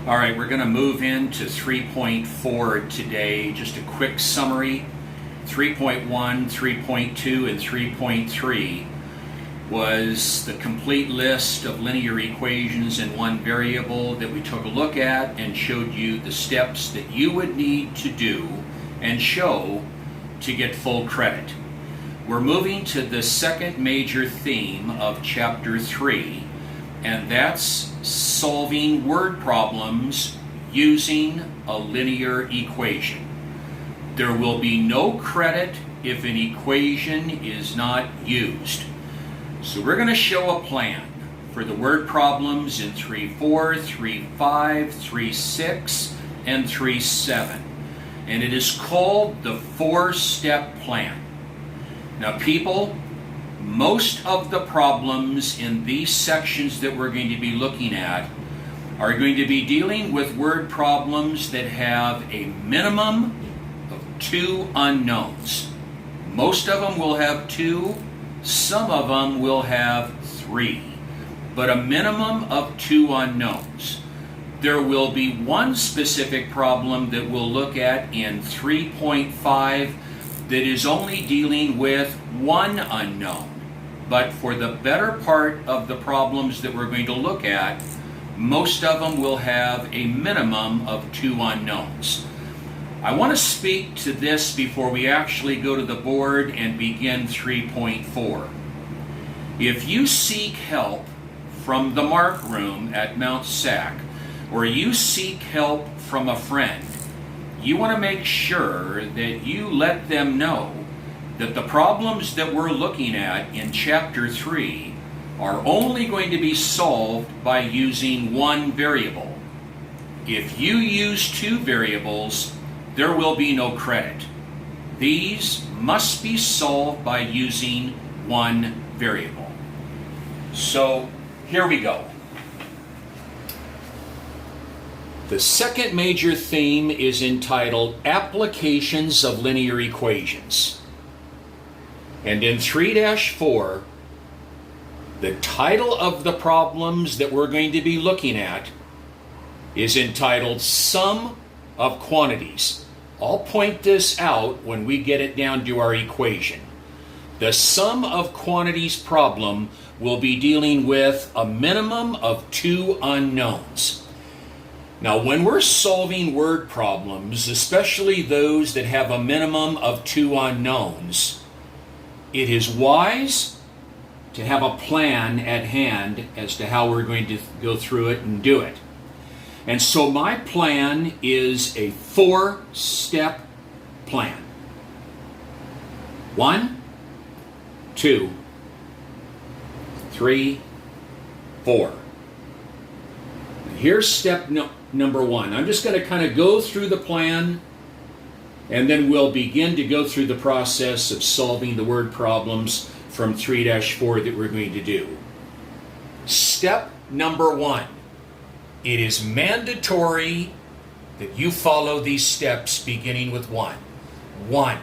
All right, we're going to move into 3.4 today. Just a quick summary. 3.1, 3.2, and 3.3 was the complete list of linear equations in one variable that we took a look at and showed you the steps that you would need to do and show to get full credit. We're moving to the second major theme of Chapter 3, and that's solving word problems using a linear equation. There will be no credit if an equation is not used. So we're going to show a plan for the word problems in 3.4, 3.5, 3.6, and 3.7. And it is called the 4-step plan. Now people, most of the problems in these sections that we're going to be looking at are going to be dealing with word problems that have a minimum of 2 unknowns. Most of them will have 2, some of them will have 3, but a minimum of 2 unknowns. There will be one specific problem that we'll look at in 3.5 that is only dealing with 1 unknown. But for the better part of the problems that we're going to look at, most of them will have a minimum of 2 unknowns. I want to speak to this before we actually go to the board and begin 3.4. If you seek help from the Mark Room at Mount Sac, or you seek help from a friend, you want to make sure that you let them know that the problems that we're looking at in Chapter 3 are only going to be solved by using 1 variable. If you use 2 variables, there will be no credit. These must be solved by using 1 variable. So here we go. The second major theme is entitled Applications of Linear Equations. And in 3-4, the title of the problems that we're going to be looking at is entitled Sum of Quantities. I'll point this out when we get it down to our equation. The sum of quantities problem will be dealing with a minimum of 2 unknowns. Now, when we're solving word problems, especially those that have a minimum of 2 unknowns, it is wise to have a plan at hand as to how we're going to go through it and do it. And so my plan is a 4-step plan. 1, 2, 3, 4. Here's step number 1. I'm just going to kind of go through the plan, and then we'll begin to go through the process of solving the word problems from 3-4 that we're going to do. Step number 1. It is mandatory that you follow these steps beginning with 1. 1.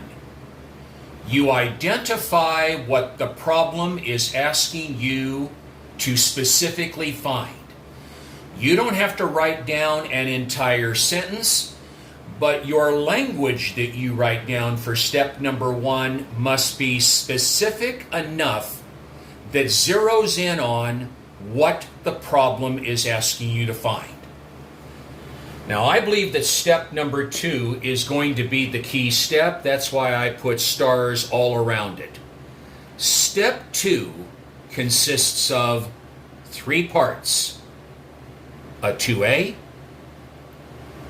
You identify what the problem is asking you to specifically find. You don't have to write down an entire sentence, but your language that you write down for step number 1 must be specific enough that zeroes in on what the problem is asking you to find. Now, I believe that step number 2 is going to be the key step. That's why I put stars all around it. Step 2 consists of 3 parts: a 2A,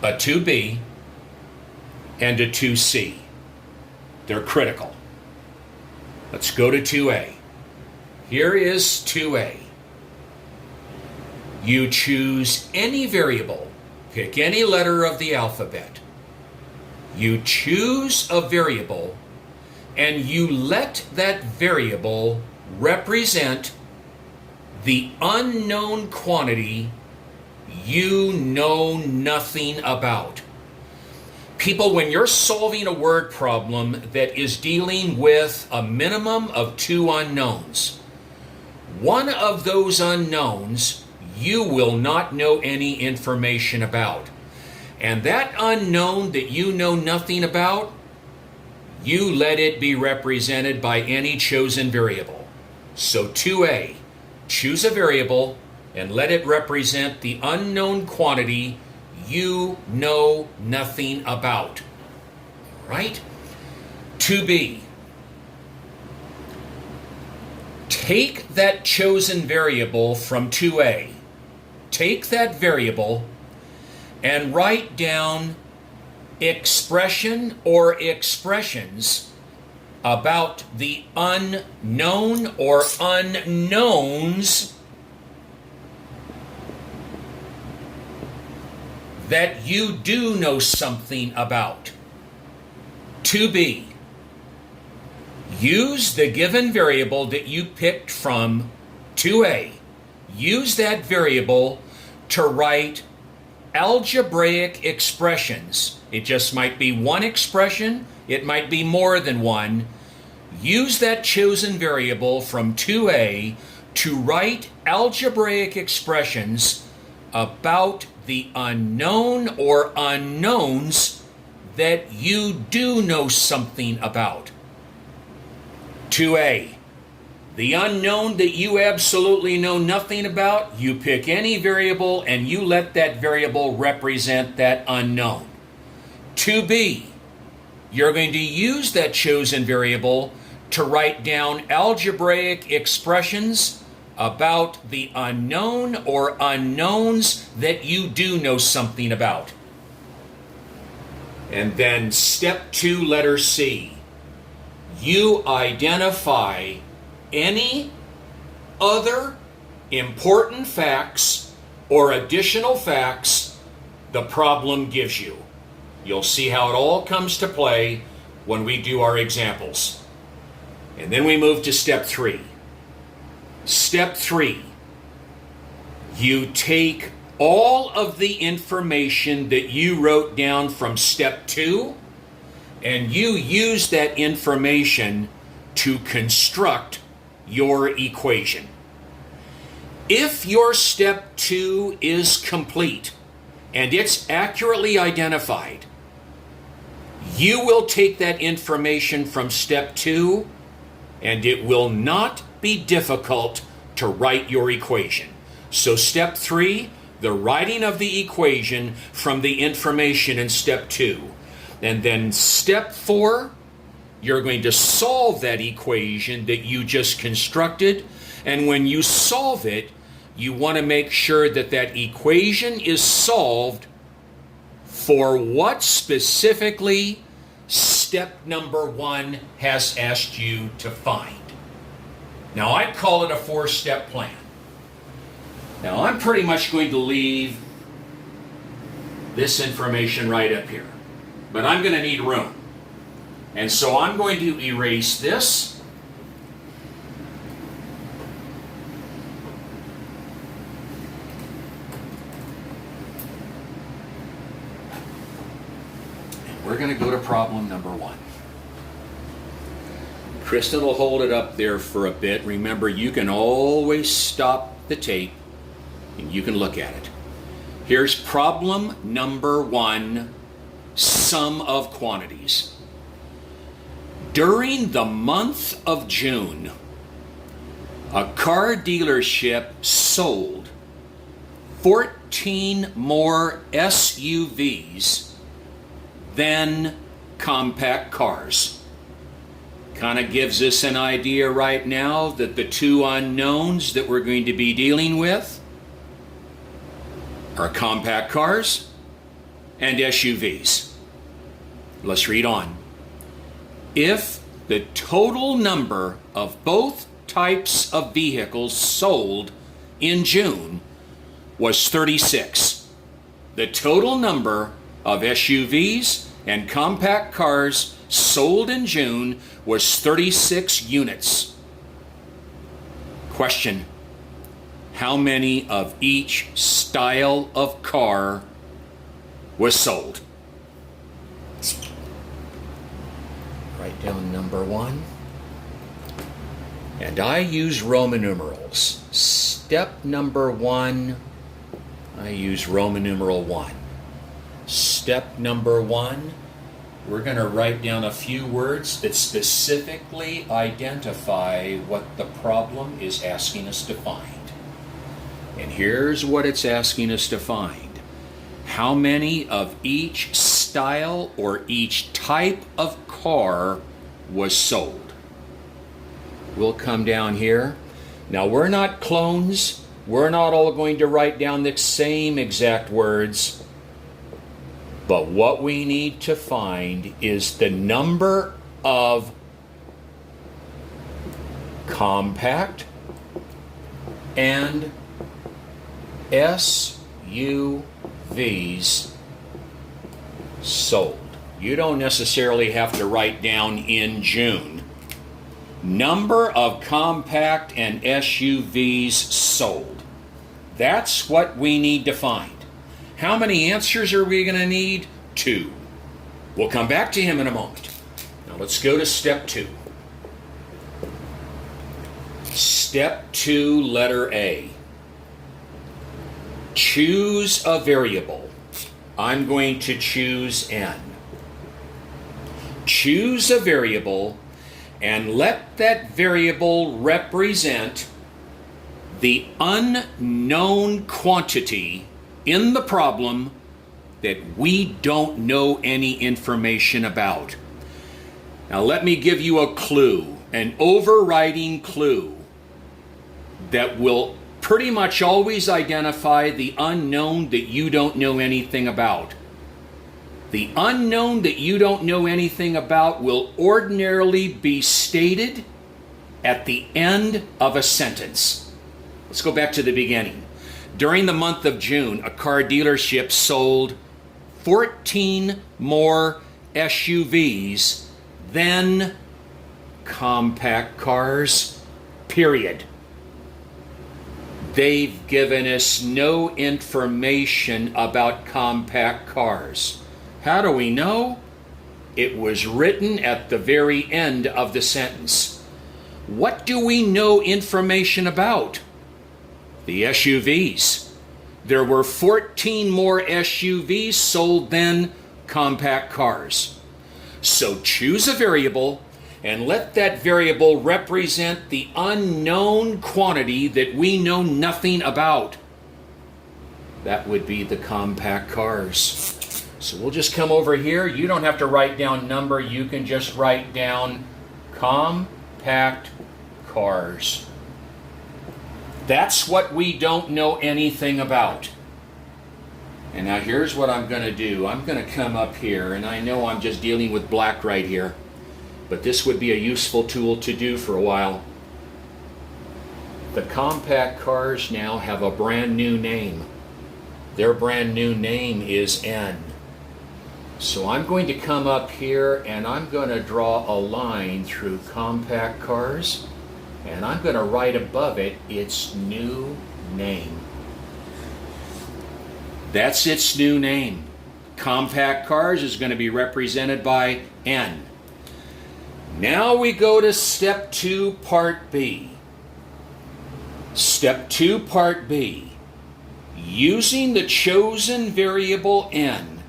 a 2B, and a 2C. They're critical. Let's go to 2A. Here is 2A. You choose any variable. Pick any letter of the alphabet. You choose a variable, and you let that variable represent the unknown quantity you know nothing about. People, when you're solving a word problem that is dealing with a minimum of 2 unknowns, one of those unknowns you will not know any information about. And that unknown that you know nothing about, you let it be represented by any chosen variable. So 2a, choose a variable and let it represent the unknown quantity you know nothing about. Right? 2b, take that chosen variable from 2a. Take that variable and write down expression or expressions about the unknown or unknowns that you do know something about. 2b, use the given variable that you picked from 2a. Use that variable to write algebraic expressions. It just might be one expression, it might be more than one. Use that chosen variable from 2a to write algebraic expressions about the unknown or unknowns that you do know something about. 2a, the unknown that you absolutely know nothing about, you pick any variable and you let that variable represent that unknown. 2b, you're going to use that chosen variable to write down algebraic expressions about the unknown or unknowns that you do know something about. And then step 2, letter C. You identify any other important facts or additional facts the problem gives you. You'll see how it all comes to play when we do our examples. And then we move to step 3. Step 3, you take all of the information that you wrote down from step 2 and you use that information to construct your equation. If your step 2 is complete and it's accurately identified, you will take that information from step 2 and it will not be difficult to write your equation. So step 3, the writing of the equation from the information in step 2. And then step 4, you're going to solve that equation that you just constructed. And when you solve it, you want to make sure that that equation is solved for what specifically step number 1 has asked you to find. Now, I call it a 4-step plan. Now, I'm pretty much going to leave this information right up here, but I'm going to need room. And so I'm going to erase this. And we're going to go to problem number 1. Kristen will hold it up there for a bit. Remember, you can always stop the tape and you can look at it. Here's problem number 1, sum of quantities. During the month of June, a car dealership sold 14 more SUVs than compact cars. Kind of gives us an idea right now that the 2 unknowns that we're going to be dealing with are compact cars and SUVs. Let's read on. If the total number of both types of vehicles sold in June was 36, the total number of SUVs and compact cars sold in June was 36 units. Question: how many of each style of car was sold? Write down number 1. And I use Roman numerals. Step number 1 I use Roman numeral 1. Step number 1, we're going to write down a few words that specifically identify what the problem is asking us to find. And here's what it's asking us to find. How many of each style or each type of car was sold? We'll come down here. Now, we're not clones. We're not all going to write down the same exact words. But what we need to find is the number of compact and SUVs sold. You don't necessarily have to write down in June. Number of compact and SUVs sold. That's what we need to find. How many answers are we going to need? 2. We'll come back to him in a moment. Now let's go to step 2. Step 2, letter A. Choose a variable. I'm going to choose N. Choose a variable and let that variable represent the unknown quantity in the problem that we don't know any information about. Now let me give you a clue, an overriding clue that will pretty much always identify the unknown that you don't know anything about. The unknown that you don't know anything about will ordinarily be stated at the end of a sentence. Let's go back to the beginning. During the month of June, a car dealership sold 14 more SUVs than compact cars, period. They've given us no information about compact cars. How do we know? It was written at the very end of the sentence. What do we know information about? The SUVs. There were 14 more SUVs sold than compact cars. So choose a variable and let that variable represent the unknown quantity that we know nothing about. That would be the compact cars. So we'll just come over here. You don't have to write down number. You can just write down compact cars. That's what we don't know anything about. And now here's what I'm going to do. I'm going to come up here, and I know I'm just dealing with black right here, but this would be a useful tool to do for a while. The compact cars now have a brand new name. Their brand new name is N. So I'm going to come up here and I'm going to draw a line through compact cars, and I'm going to write above it its new name. That's its new name. Compact cars is going to be represented by N. Now we go to step 2, part B. Step 2, part B. Using the chosen variable N,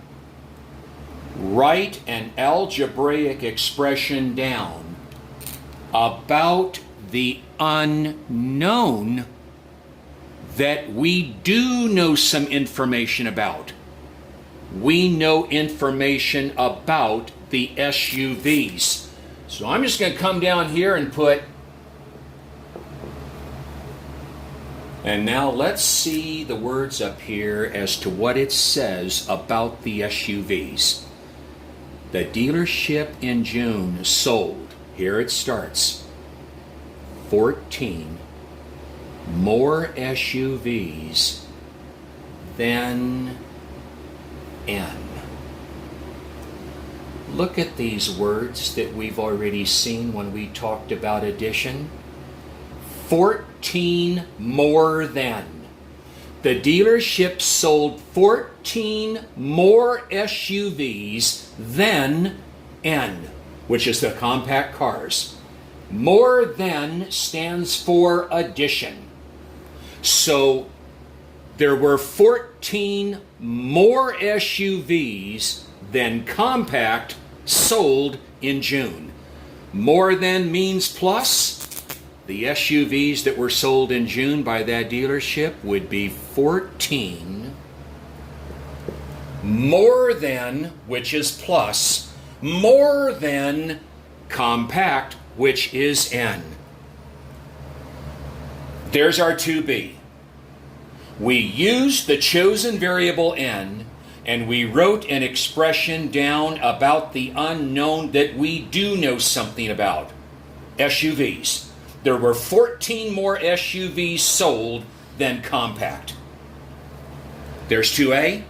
write an algebraic expression down about the unknown that we do know some information about. We know information about the SUVs. So I'm just going to come down here and put, and now let's see the words up here as to what it says about the SUVs. The dealership in June sold, here it starts, 14 more SUVs than N. Look at these words that we've already seen when we talked about addition. 14 more than. The dealership sold 14 more SUVs than N, which is the compact cars. More than stands for addition. So there were 14 more SUVs than compact sold in June. More than means plus. The SUVs that were sold in June by that dealership would be 14 more than, which is plus, more than compact, which is N. There's our 2B. We used the chosen variable N, and we wrote an expression down about the unknown that we do know something about, SUVs. There were 14 more SUVs sold than compact. There's 2A,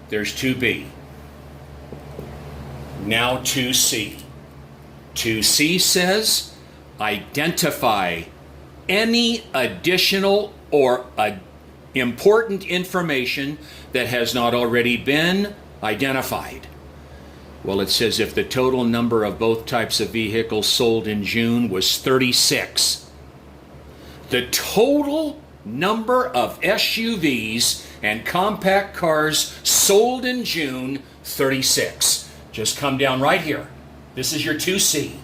there's 2B. Now 2C. 2C says, identify any additional or important information that has not already been identified. Well, it says if the total number of both types of vehicles sold in June was 36, the total number of SUVs and compact cars sold in June, 36. Just come down right here. This is your 2C.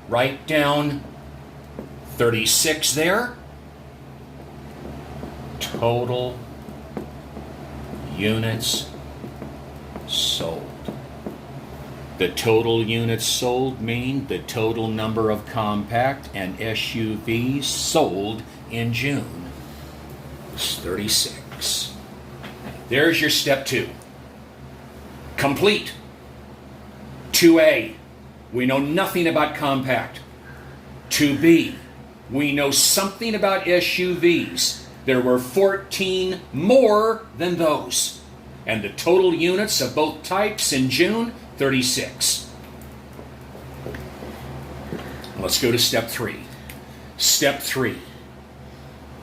Write down 36 there. Total units sold. The total units sold mean the total number of compact and SUVs sold in June was 36. There's your step 2. Complete. 2A, we know nothing about compact. 2B, we know something about SUVs. There were 14 more than those. And the total units of both types in June, 36. Let's go to step 3. Step 3.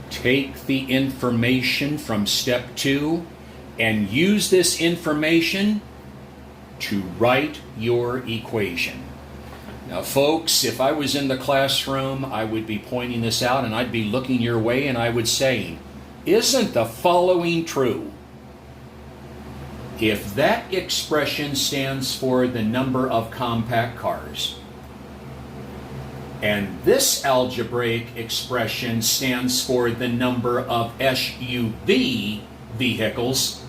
Take the information from step 2 and use this information to write your equation. Now, folks, if I was in the classroom, I would be pointing this out and I'd be looking your way and I would say, isn't the following true? If that expression stands for the number of compact cars, and this algebraic expression stands for the number of SUV vehicles,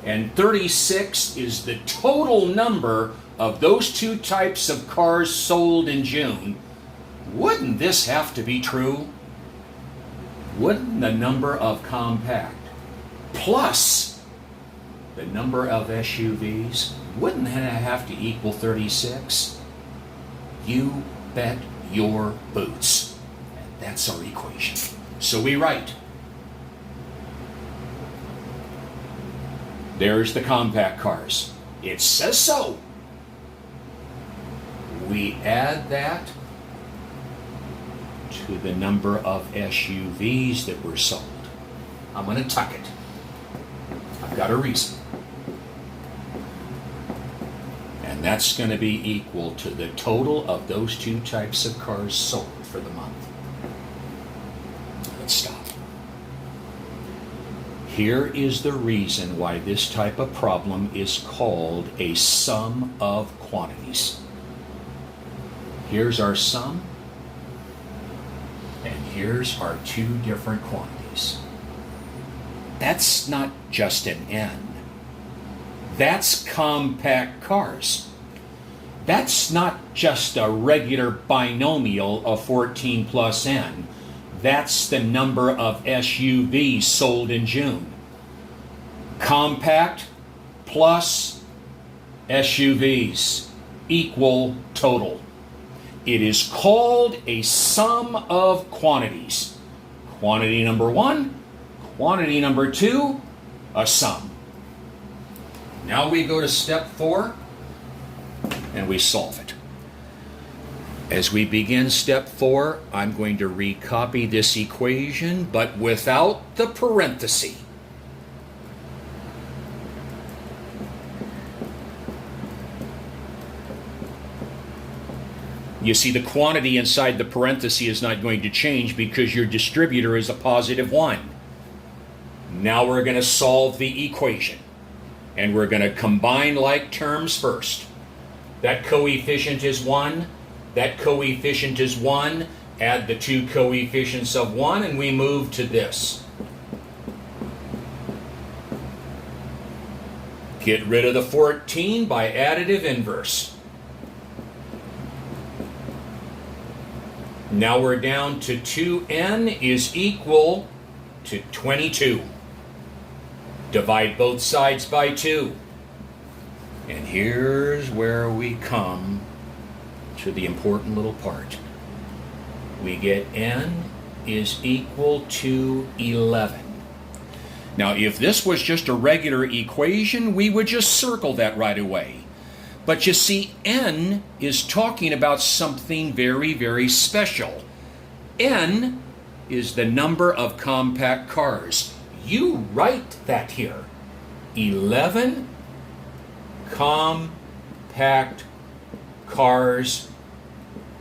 and 36 is the total number of those two types of cars sold in June, wouldn't this have to be true? Wouldn't the number of compact plus the number of SUVs, wouldn't that have to equal 36? You bet your boots. And that's our equation. So we write, there's the compact cars. It says so. We add that to the number of SUVs that were sold. I'm going to tuck it. I've got a reason. And that's going to be equal to the total of those two types of cars sold for the month. Let's stop. Here is the reason why this type of problem is called a sum of quantities. Here's our sum, and here's our two different quantities. That's not just an N. That's compact cars. That's not just a regular binomial of 14 plus N. That's the number of SUVs sold in June. Compact plus SUVs equal total. It is called a sum of quantities. Quantity number 1, quantity number 2, a sum. Now we go to step 4 and we solve it. As we begin step 4, I'm going to recopy this equation, but without the parenthesis. You see, the quantity inside the parenthesis is not going to change because your distributor is a positive 1. Now we're going to solve the equation. And we're going to combine like terms first. That coefficient is 1. That coefficient is 1. Add the two coefficients of 1, and we move to this. Get rid of the 14 by additive inverse. Now we're down to 2n is equal to 22. Divide both sides by 2. And here's where we come to the important little part. We get n is equal to 11. Now, if this was just a regular equation, we would just circle that right away. But you see, n is talking about something very, very special. N is the number of compact cars. You write that here. 11 compact cars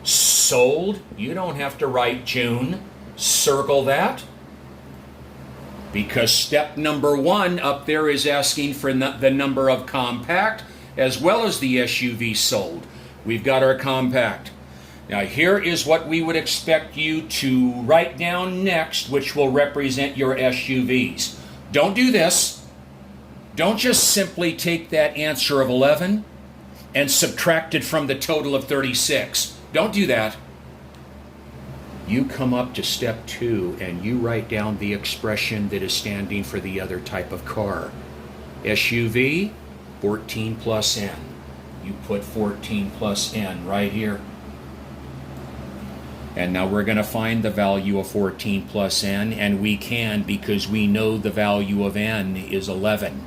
sold. You don't have to write June. Circle that. Because step number 1 up there is asking for the number of compact as well as the SUV sold. We've got our compact. Now here is what we would expect you to write down next, which will represent your SUVs. Don't do this. Don't just simply take that answer of 11 and subtract it from the total of 36. Don't do that. You come up to step 2 and you write down the expression that is standing for the other type of car. SUV, 14 plus n. You put 14 plus n right here. And now we're going to find the value of 14 plus n, and we can because we know the value of n is 11.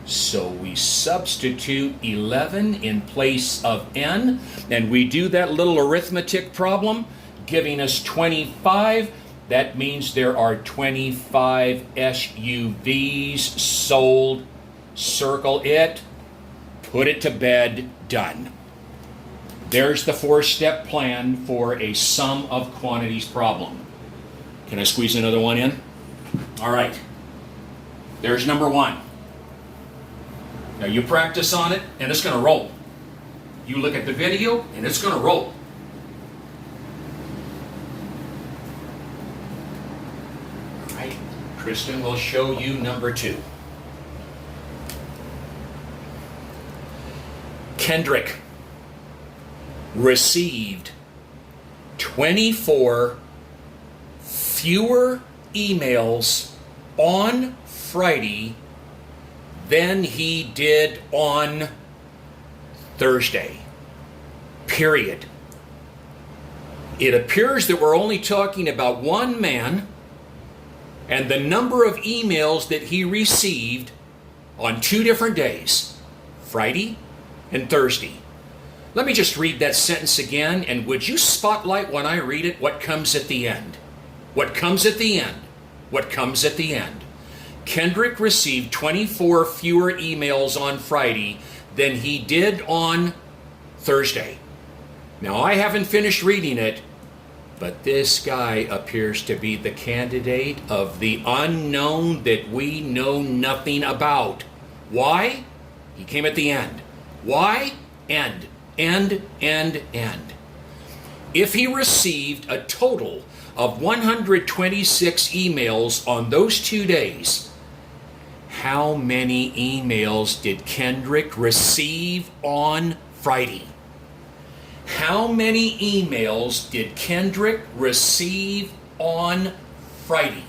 So we substitute 11 in place of n, and we do that little arithmetic problem, giving us 25. That means there are 25 SUVs sold. Circle it, put it to bed, done. There's the 4-step plan for a sum of quantities problem. Can I squeeze another one in? All right. There's number 1. Now you practice on it, and it's going to roll. You look at the video, and it's going to roll. All right. Kristen will show you number 2. Kendrick received 24 fewer emails on Friday than he did on Thursday. Period. It appears that we're only talking about one man and the number of emails that he received on 2 different days, Friday and Thursday. Let me just read that sentence again, and would you spotlight when I read it what comes at the end? What comes at the end? What comes at the end? Kendrick received 24 fewer emails on Friday than he did on Thursday. Now, I haven't finished reading it, but this guy appears to be the candidate of the unknown that we know nothing about. Why? He came at the end. Why? End. End. If he received a total of 126 emails on those 2 days, how many emails did Kendrick receive on Friday? How many emails did Kendrick receive on Friday?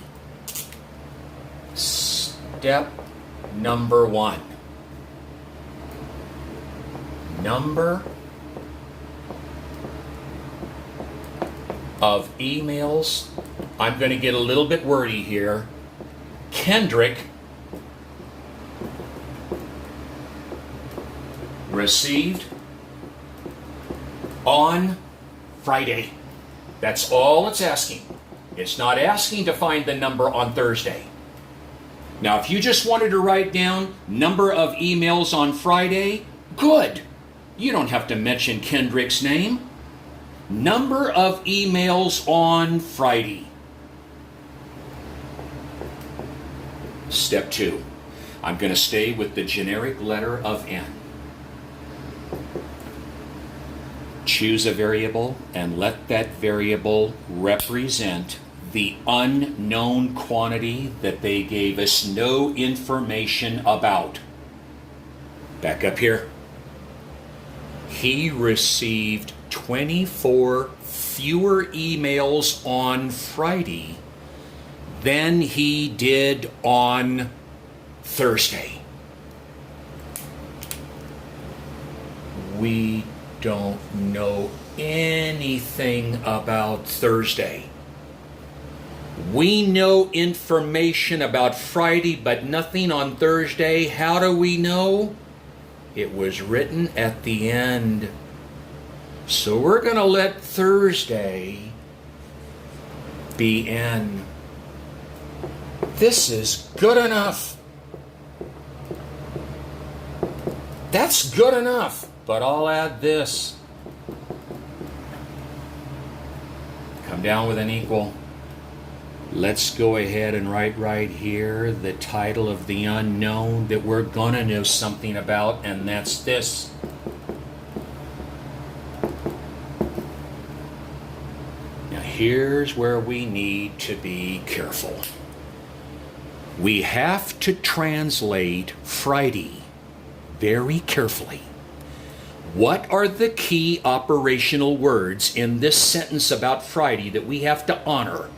Step number 1. Number of emails. I'm going to get a little bit wordy here. Kendrick received on Friday. That's all it's asking. It's not asking to find the number on Thursday. Now, if you just wanted to write down number of emails on Friday, good. You don't have to mention Kendrick's name. Number of emails on Friday. Step 2. I'm going to stay with the generic letter of N. Choose a variable and let that variable represent the unknown quantity that they gave us no information about. Back up here. He received 24 fewer emails on Friday than he did on Thursday. We don't know anything about Thursday. We know information about Friday, but nothing on Thursday. How do we know? It was written at the end. So we're going to let Thursday be N. This is good enough. That's good enough. But I'll add this. Come down with an equal. Let's go ahead and write right here the title of the unknown that we're going to know something about, and that's this. Now here's where we need to be careful. We have to translate Friday very carefully. What are the key operational words in this sentence about Friday that we have to honor?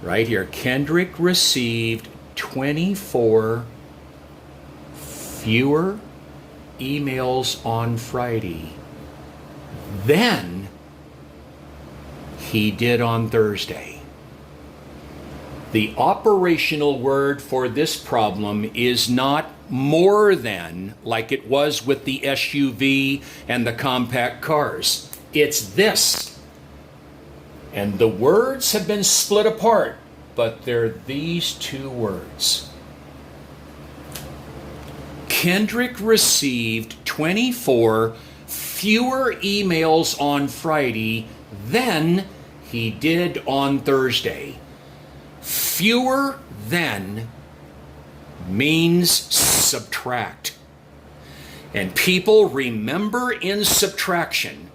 Right here, Kendrick received 24 fewer emails on Friday than he did on Thursday. The operational word for this problem is not more than, like it was with the SUV and the compact cars. It's this. And the words have been split apart, but they're these two words. Kendrick received 24 fewer emails on Friday than he did on Thursday. Fewer than means subtract. And people, remember in subtraction,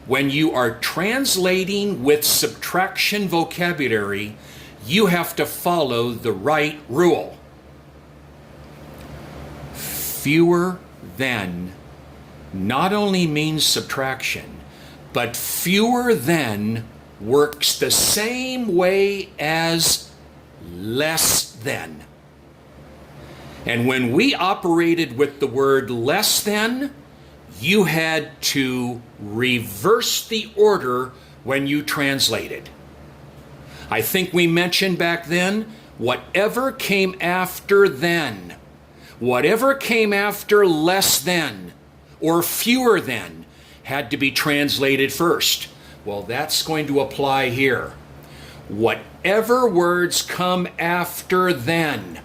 when you are translating with subtraction vocabulary, you have to follow the right rule. Fewer than not only means subtraction, but fewer than works the same way as less than. And when we operated with the word less than, you had to reverse the order when you translated. I think we mentioned back then, whatever came after then, whatever came after less than or fewer than, had to be translated first. Well, that's going to apply here. Whatever words come after then,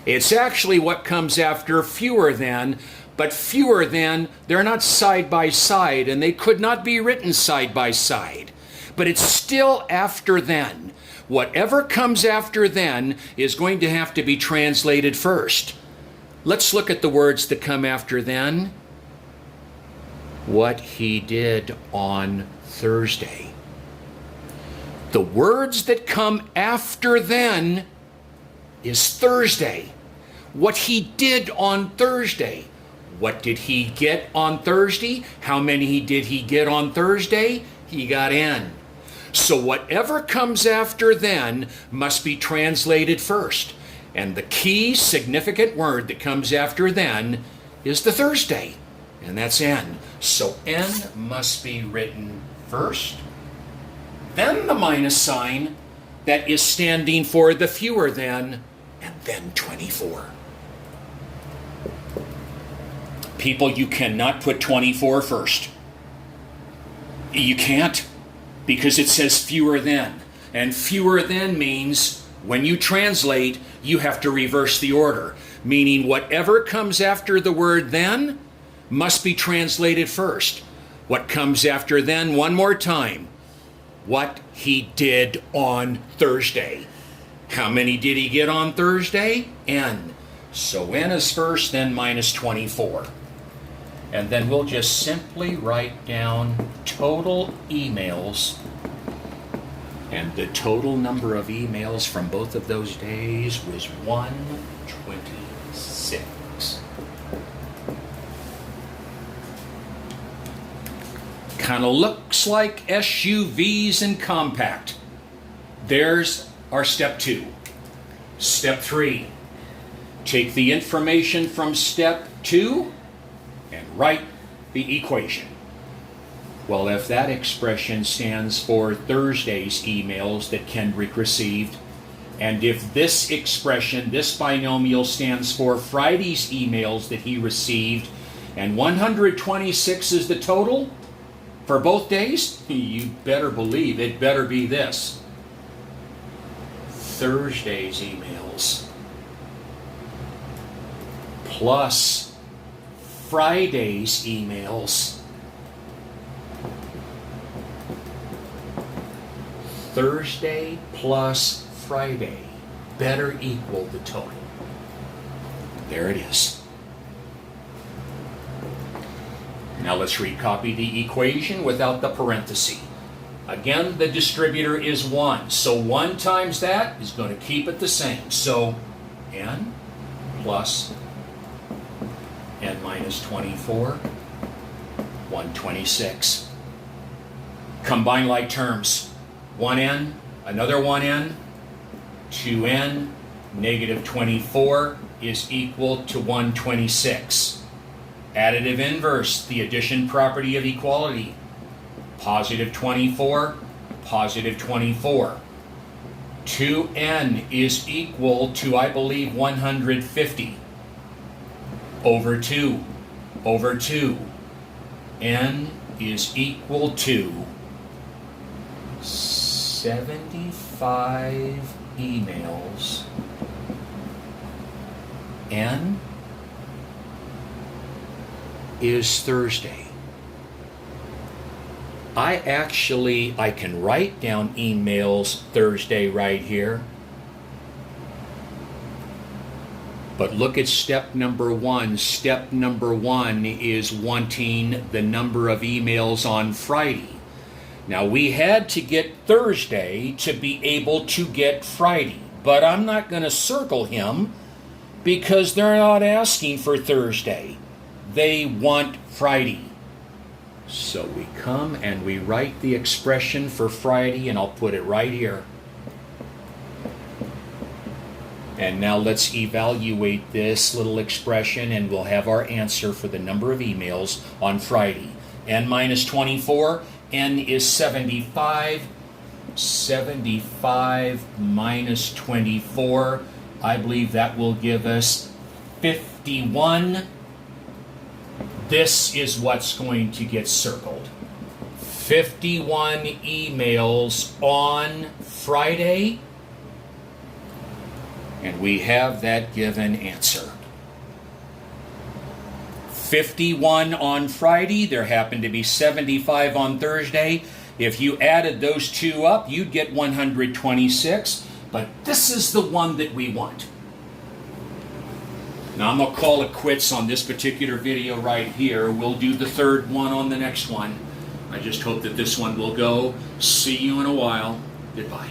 it's actually what comes after fewer than, but fewer than, they're not side by side, and they could not be written side by side. But it's still after then. Whatever comes after then is going to have to be translated first. Let's look at the words that come after then. What he did on Thursday. The words that come after then is Thursday. What he did on Thursday. What did he get on Thursday? How many did he get on Thursday? He got N. So whatever comes after then must be translated first. And the key significant word that comes after then is the Thursday. And that's N. So N must be written first. Then the minus sign that is standing for the fewer than, and then 24. People, you cannot put 24 first. You can't, because it says fewer than. And fewer than means when you translate, you have to reverse the order. Meaning whatever comes after the word then must be translated first. What comes after then, one more time. What he did on Thursday. How many did he get on Thursday? N. So N is first, then minus 24. And then we'll just simply write down total emails. And the total number of emails from both of those days was 126. Kind of looks like SUVs and compact. There's our step 2. Step 3. Take the information from step 2 and write the equation. Well, if that expression stands for Thursday's emails that Kendrick received, and if this expression, this binomial, stands for Friday's emails that he received, and 126 is the total for both days, you better believe it better be this. Thursday's emails plus Friday's emails. Thursday plus Friday better equal the total. There it is. Now let's recopy the equation without the parenthesis. Again, the distributor is 1, so 1 times that is going to keep it the same. So n plus n minus 24, 126. Combine like terms. 1n, another 1n, 2n, negative 24 is equal to 126. Additive inverse, the addition property of equality. Positive 24, positive 24. 2n is equal to, I believe, 150 over 2 over 2. N is equal to 75 emails. N is Thursday. I can write down emails Thursday right here. But look at step number 1. Step number 1 is wanting the number of emails on Friday. Now, we had to get Thursday to be able to get Friday, but I'm not going to circle him because they're not asking for Thursday. They want Friday. So we come and we write the expression for Friday, and I'll put it right here. And now let's evaluate this little expression, and we'll have our answer for the number of emails on Friday. N minus 24. N is 75. 75 minus 24. I believe that will give us 51. This is what's going to get circled. 51 emails on Friday. And we have that given answer. 51 on Friday. There happened to be 75 on Thursday. If you added those two up, you'd get 126. But this is the one that we want. Now I'm going to call it quits on this particular video right here. We'll do the third one on the next one. I just hope that this one will go. See you in a while. Goodbye.